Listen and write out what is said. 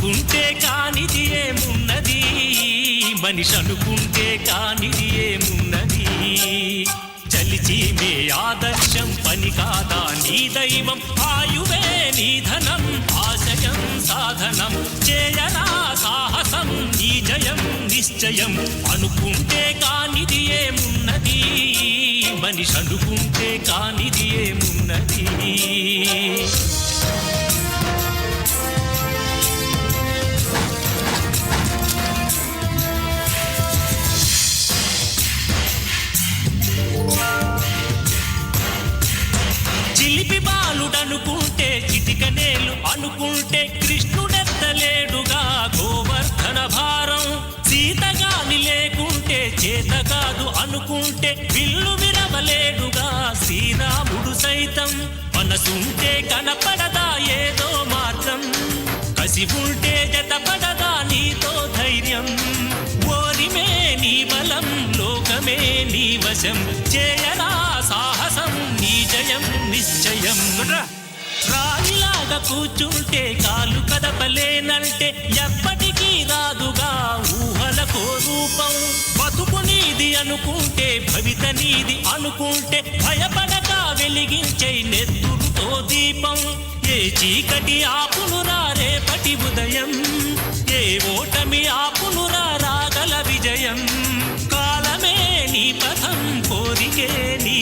అనుకుంటే కానిది ఏమున్నది, మనిషి అనుకుంటే కానిది ఏమున్నది. చలిచి మే ఆదర్శం పని కాదా నీ దైవం, ఆయువే నీ ధనం ఆశయం సాధనం. చేయరా సాహసం నీ జయం నిశ్చయం, అనుకుంటే కానిది ఏమున్నది, మనిషి అనుకుంటే కానిది ఏమున్నది. చిలిపి బాలుడనుకుంటే చిటికనేలు అనుకుంటే కృష్ణుడెత్తలేడుగా గోవర్ధన భారం. సీతగాని లేకుంటే చేత కాదు అనుకుంటే విల్లు విరవలేడుగా శ్రీరాముడు సైతం. మనసుంటే కనపడదా ఏదో మార్గం, కసి ఉంటే జతపడదా నీతో ధైర్యం. ఓరిమే నీ బలం లోకమే నీ వశం, చేయరా సాహసం నీ జయం నిశ్చయం. రాయిలాగా కూర్చుంటే కాలు కదపలేనంటే ఎప్పటికీ రాదుగా ఊహలకో రూపం. బతుకు నీది అనుకుంటే భవిత నీది అనుకుంటే భయపడక వెలిగించే నెత్తురుతో దీపం. ఏ చీకటి ఆపునురా రేపటి ఉదయం, ఏ ఓటమి ఆపునురా రాగల విజయం. కాలమే నీ పథం కోరికే నీ